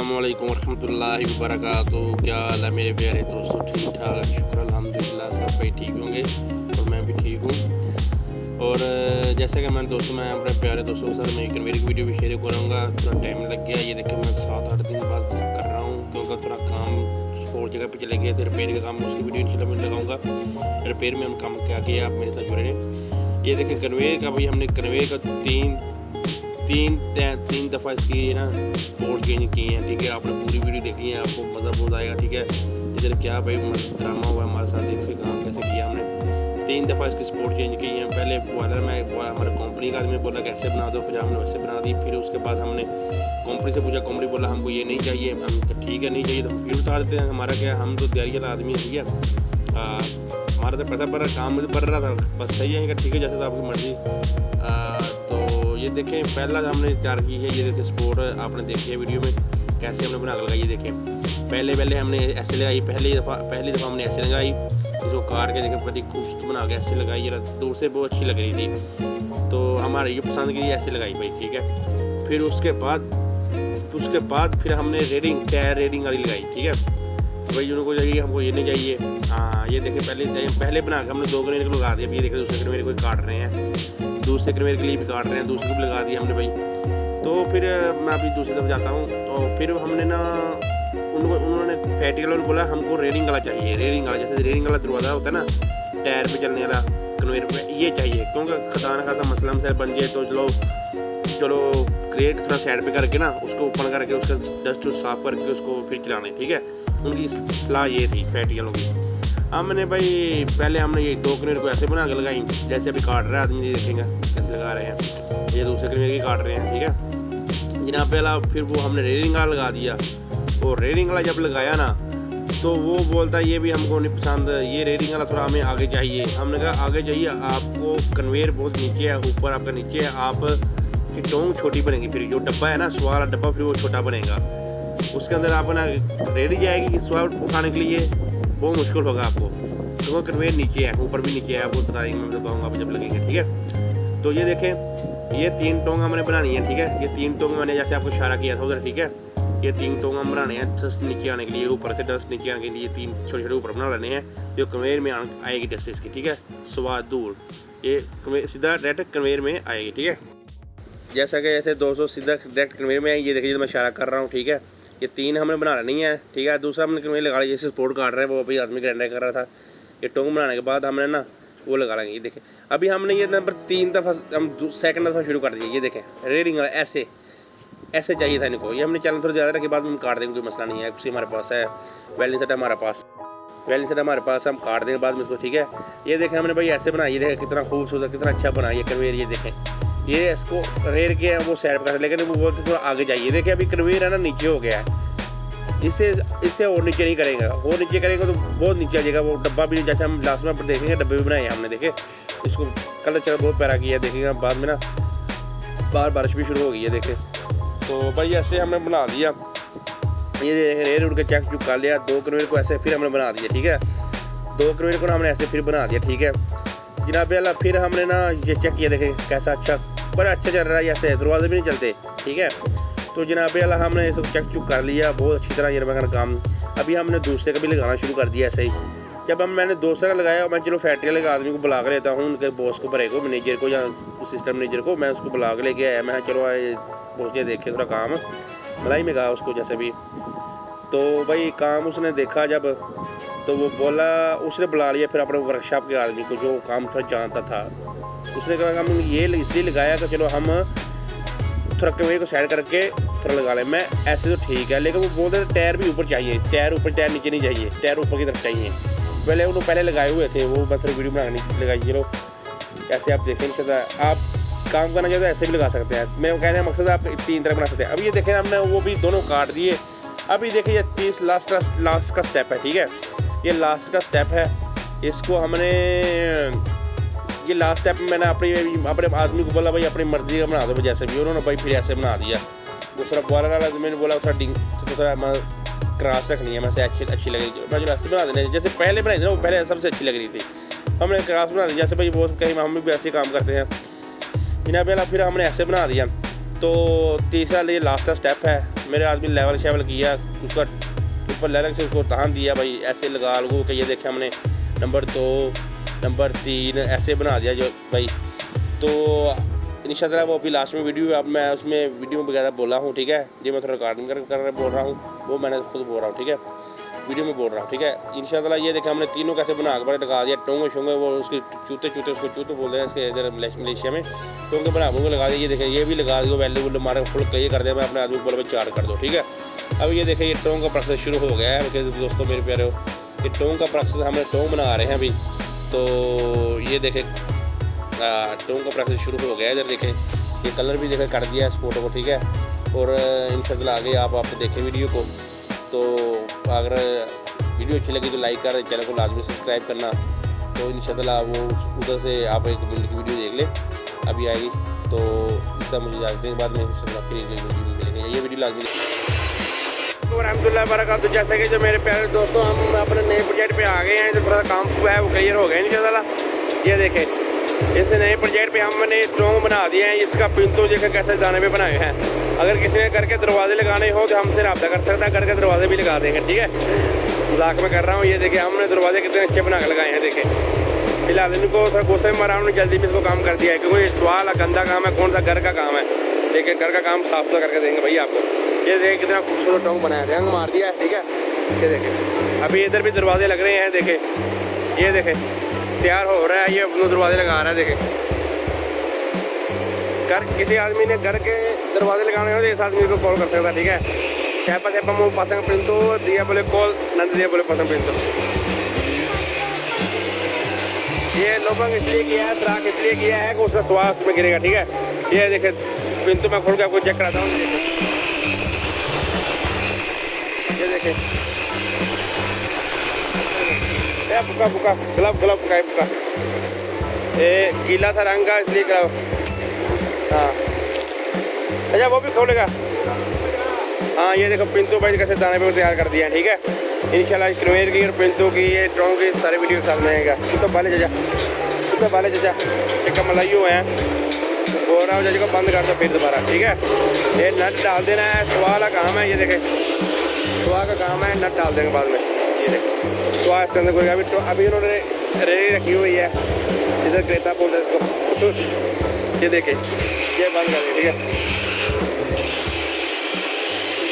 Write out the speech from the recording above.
वालेकुम रहमतुल्लाहि वबरकातुहू। क्या हाल है मेरे प्यारे दोस्तों? ठीक ठाक, शुक्र अल्हम्दुलिल्लाह, सब भाई ठीक होंगे और मैं भी ठीक हूँ। और जैसा कि मैं अपने प्यारे दोस्तों के साथ मैं कन्वेयर की वीडियो भी शेयर करूँगा। थोड़ा टाइम लग गया, ये देखिए मैं 7-8 दिन बाद कर रहा हूँ क्योंकि थोड़ा काम और जगह पे चले गए थे। रिपेयर का काम, उसकी वीडियो इंशाल्लाह मैं लगाऊँगा। रिपेयर में हम काम क्या किया, आप मेरे साथ जुड़े रहें। ये देखें कन्वेयर का, भाई हमने कन्वेयर का तीन दफ़ा इसकी ना स्पोर्ट चेंज किए हैं। ठीक है, आपने पूरी वीडियो देखनी है, आपको मज़ा बहुत आएगा। ठीक है, इधर क्या भाई ड्रामा हुआ हमारे साथ, देखिए काम कैसे किया हमने। 3 दफ़ा इसकी स्पोर्ट चेंज की हैं। पहले हमारे कंपनी का आदमी बोला कैसे बना दो, फिर हमने वैसे बना दी। फिर उसके बाद हमने कंपनी से पूछा, कंपनी बोला हमको ये नहीं चाहिए। हम तो ठीक है नहीं चाहिए तो फिर उतार देते हैं। हमारा क्या, हम तो दिहाड़ी वाला आदमी है। ठीक है, हमारा तो पैसा बढ़ रहा, काम मुझे बढ़ रहा था, बस सही है। ठीक है, जैसे तो आपकी मर्ज़ी। तो ये देखें पहला हमने तैयार की है। ये देखें स्पोर्ट आपने देखी है वीडियो में कैसे हमने बना कर लगाई। ये देखें पहले हमने ऐसे लगाई, पहली दफ़ा हमने ऐसे लगाई, इसको काट के देखें पति खूबसूरत बना के ऐसे लगाई। ये दूर से बहुत अच्छी लग रही थी तो हमारे ये पसंद की, ऐसे लगाई भाई। ठीक है, फिर उसके बाद फिर हमने टायर रेडिंग वाली लगाई। ठीक है, तो भाई उनको चाहिए, हमको ये नहीं चाहिए। हाँ, ये देखें पहले बना के हमने 2 कन्वेयर को लगा दिया। अभी ये देखें दूसरे कन्वेयर को काट रहे हैं, दूसरे कन्वेयर के लिए भी काट रहे हैं, दूसरे को भी लगा दिया हमने भाई। तो फिर मैं अभी दूसरी तरफ जाता हूँ। और फिर हमने ना उन्होंने फैक्ट्री वालों ने बोला हमको रेडिंग वाला चाहिए। रेडिंग वाला जैसे रेडिंग वाला दरवाज़ा होता है ना टायर पे चलने वाला कन्वेयर पे, ये चाहिए क्योंकि खदा ना खासा मसला मसला बन जाए तो चलो क्रेट थोड़ा साइड पे करके ना उसको ओपन करके उसका डस्ट साफ करके उसको फिर चलाना है। ठीक है, उनकी सलाह ये थी फैक्ट्री वालों की। हमने भाई पहले हमने ये 2 कन्वेयर को ऐसे बना के लगाई, जैसे अभी काट रहा है आदमी, देखेंगे कैसे लगा रहे हैं। ये दूसरे कन्वेयर की काट रहे हैं। ठीक है जनाब, पहला फिर वो हमने रेडिंग वाला लगा दिया। और रेडिंग वाला जब लगाया ना तो वो बोलता ये भी हमको नहीं पसंद, ये रेडिंग वाला थोड़ा हमें आगे चाहिए। हमने कहा आगे चाहिए आपको, कन्वेयर बहुत नीचे है, ऊपर आपका नीचे है, आप की टोंग छोटी बनेगी। फिर जो डब्बा है ना स्वाल वाला डब्बा, फिर वो छोटा बनेगा, उसके अंदर आप ना रेडी जाएगी स्वाल उठाने के लिए बहुत मुश्किल होगा आपको क्योंकि कन्वेयर नीचे है, ऊपर भी नीचे है। आपको बताएंगे, मैं बताऊँगा आप जब लगेंगे। ठीक है, तो ये देखें ये 3 टोंग हमने बनानी है। ठीक है, ये 3 टोंग मैंने जैसे आपको इशारा किया था उधर। ठीक है, ये 3 टोंग हम बनाने हैं डस्ट नीचे आने के लिए, ऊपर से डस्ट नीचे आने के लिए 3 छोटे ऊपर बना लेने हैं जो कन्वेयर में आएगी डस्ट इसकी। ठीक है, स्वाद दूर ये सीधा डायरेक्ट कन्वेयर में आएगी। ठीक है, जैसा कि ऐसे 200 सीधा डायरेक्ट कन्वेयर में आएगी। ये देखिए मैं इशारा कर रहा हूँ। ठीक है, ये 3 हमें बना लेनी है। ठीक है, दूसरा हमने कन्वेयर लगा लिया, जैसे सपोर्ट काट रहे हैं वो अभी आदमी ग्राइंडर कर रहा था। ये टोंग बनाने के बाद हमने ना वो लगा लेंगे। ये देखें अभी हमने ये नंबर 3 दफ़ा हम सेकंड दफ़ा शुरू कर दिया। ये देखें रेडिंग ऐसे चाहिए था इनको। ये हमने चैनल थोड़ा ज़्यादा रखे, बाद में हम काट देंगे, कोई मसला नहीं है। उसी हमारे पास है वेल्डिंग सेट, हमारे पास हम काट देंगे बाद में इसको। ठीक है, ये देखें हमने भाई ऐसे बनाया। ये देखें कितना खूबसूरत, कितना अच्छा बना ये कन्वेयर। ये देखें ये इसको रेड के वो साइड पर, लेकिन वो बोलते थोड़ा आगे जाइए। देखिए अभी कन्वेयर है ना नीचे हो गया है, इससे और नीचे नहीं करेगा, और नीचे करेंगे तो बहुत नीचे आ जाएगा वो डब्बा भी। जैसे हम लास्ट में देखेंगे डब्बे भी बनाए हमने, देखे इसको कलर चल बहुत प्यारा किया। देखेंगे बाद में ना बाहर बारिश भी शुरू हो गई है। देखें तो भाई ऐसे हमने बना दिया। ये देखें रेड उड़ के चेक कर लिया। 2 कन्वेयर को ऐसे फिर हमने बना दिया। ठीक है, 2 कन्वेयर को हमने ऐसे फिर बना दिया। ठीक है जनाब अल्लाह, फिर हमने ना ये चेक किया, देखें कैसा अच्छा, बड़ा अच्छा चल रहा है। ऐसे दरवाजे भी नहीं चलते। ठीक है, तो जनाब अल्लाह हमने इसको चेक कर लिया बहुत अच्छी तरह। ये मेरा काम अभी हमने दूसरे का भी लगाना शुरू कर दिया। ऐसे ही जब मैंने दूसरे का लगाया, मैं चलो फैक्ट्री वाले आदमी को बुला कर लेता हूँ, उनके बॉस को भरे को, मैनेजर को या सिस्टम मैनेजर को, मैं उसको बुला के लेके आया। मैं चलो पहुँचे देखे थोड़ा काम मलाई में कहा उसको जैसे भी। तो भाई काम उसने देखा जब, तो वो बोला, उसने बुला लिया फिर अपने वर्कशॉप के आदमी को जो काम थोड़ा जानता था। उसने कहा हम ये इसलिए लगाया कि चलो हम थोड़ा कन्वेयर को साइड करके थोड़ा लगा लें। मैं ऐसे तो ठीक है, लेकिन वो बोलते टायर भी ऊपर चाहिए, टायर ऊपर, टायर नीचे नहीं चाहिए, टायर ऊपर की तरफ चाहिए। पहले उन्होंने पहले लगाए हुए थे, वो मैं थोड़ी वीडियो बनाने लगाई। चलो ऐसे आप देखें, आप काम करना चाहते हैं ऐसे भी लगा सकते हैं। मैं कहने का मकसद आप 3 तरह बना सकते हैं। अभी ये देखें हमने वो भी दोनों काट दिए। अभी देखिए ये 30 लास्ट का स्टेप है। ठीक है, ये लास्ट का स्टेप है। इसको हमने ये लास्ट स्टेप मैंने अपने आदमी को बोला भाई अपनी मर्ज़ी का बना दो जैसे भी, उन्होंने भाई फिर ऐसे बना दिया। दूसरा बोला वाला मैंने बोला थोड़ा क्रॉस रखनी है, मैं से अच्छी लगेगी, मैं जो ऐसे बना देने जैसे पहले बनाई थी ना, वो पहले सबसे अच्छी लग रही थी। हमने क्रॉस बना दिया जैसे भाई बहुत कहीं हम भी ऐसे काम करते हैं। इन्हें पहला फिर हमने ऐसे बना दिया। तो तीसरा ये लास्ट का स्टेप है, मेरे आदमी लेवल शेवल किया, उसका ऊपर लेवल से उसको तान दिया भाई, ऐसे लगा लो कि ये देखे हमने नंबर 2 नंबर 3 ऐसे बना दिया जो भाई। तो इंशाल्लाह वो अभी लास्ट में वीडियो, अब मैं उसमें वीडियो वगैरह बोला हूँ, ठीक है जी, मैं थोड़ा रिकॉर्डिंग कर बोल रहा हूँ, वो मैंने खुद बोल रहा हूँ, ठीक है, वीडियो में बोल रहा हूँ, ठीक है। इंशाल्लाह ये देखा हमने तीनों कैसे बना के लगा दिया, टोंगे शोंगे, वो उसके चूते उसको चूते बोलते हैं इसके इधर मलेशिया में, टोंगे बना के लगा दिया। ये देखें ये भी लगा दिया, वैल्यू वुल्यू हमारे फुल क्लियर कर दिया, मैं अपने आदमी को बोला चार्ज कर दो, ठीक है। अब ये देखें ये टोंग का प्रोसेस शुरू हो गया है दोस्तों मेरे प्यारे हो, ये टोंग का प्रोसेस हमने टोंग बना रहे हैं अभी। तो ये देखें टोंग का प्रोसेस शुरू हो गया है, इधर देखें ये कलर भी देखें कर दिया है इस फोटो को, ठीक है। और इंशाल्लाह आगे आप देखें वीडियो को। तो अगर वीडियो अच्छी लगी तो लाइक कर, चैनल को लाजमी सब्सक्राइब करना। तो इंशाल्लाह वो उधर से आप एक मिनट की वीडियो देख लें, अभी आएगी। तो इसका मुझे इजाज़त के बाद में इंशाल्लाह फिर एक वीडियो मिलेंगे, ये वीडियो लाजमी। रहमतुल्लाहि वबरकातुहू। तो जैसे कि जो मेरे प्यारे दोस्तों, हम अपने नए प्रोजेक्ट पे आ गए हैं, जो थोड़ा काम हुआ है वो क्लियर हो गया इंशाल्लाह। ये देखें इस नए प्रोजेक्ट पे हमने स्ट्रॉन्ग बना दिए हैं, इसका पिंतो देखें कैसे दाने पे बनाए हैं। अगर किसी ने घर के दरवाजे लगाने हो तो हमसे रब्ता कर सकता है, घर के दरवाजे भी लगा देंगे, ठीक है। मजाक में कर रहा हूँ। ये देखें हमने दरवाजे कितने अच्छे बना के लगाए हैं, देखें। फिलहाल इनको थोड़ा गुस्से में मारा, हमने जल्दी में इसको काम कर दिया है, क्योंकि सवाल गंदा काम है, कौन सा घर का काम है। देखिए घर का काम साफ सुथरा करके देंगे भाई आपको। ये देखें कितना खूबसूरत टोंग बनाया, रंग मार दिया है, ठीक है। ये देखें अभी इधर भी दरवाजे लग रहे हैं, देखें ये देखें तैयार हो रहा है, ये अपने दरवाजे लगा रहा है। देखें घर किसी आदमी ने घर के दरवाजे लगाने हो तो इस आदमी को कॉल कर सकता है, ठीक है। siapa siapa mau pasang pintu dia boleh call, nanti dia boleh pasang pintu। ये लोबंग इसलिए किया है, त्राक इसलिए किया है कि उसका स्वास्थ्य में गिरेगा, ठीक है। ये देखें पिंतु मैं खोल के आपको चेक कराता हूँ। ये देखें पुका पुका गुलाब गुलाब पुका पुका, ये गीला था रंग का इसलिए करा। हाँ अच्छा वो भी खोलेगा। हाँ ये देखो पिंतु भाई कैसे दाने पे तैयार कर दिया है, ठीक है। इंशाल्लाह इस कन्वेयर की और पिंतु की ये ट्रॉन्ग की सारे वीडियो के साथ में आएगा। तो पहले जजा तो पहले जजा एक मलाई हुए हैं, बोल रहा हूँ जज को बंद कर दो फिर दोबारा, ठीक है। ये नट डाल देना है, सुहा का काम है। ये देखें सुहा का काम है, नट डाल देंगे बाद में। ये देखें सुहा इसके अंदर कोई अभी उन्होंने रेडी रखी हुई है, इधर क्रेता बोलते हैं इसको। ये देखें ये बंद कर दें, ठीक है।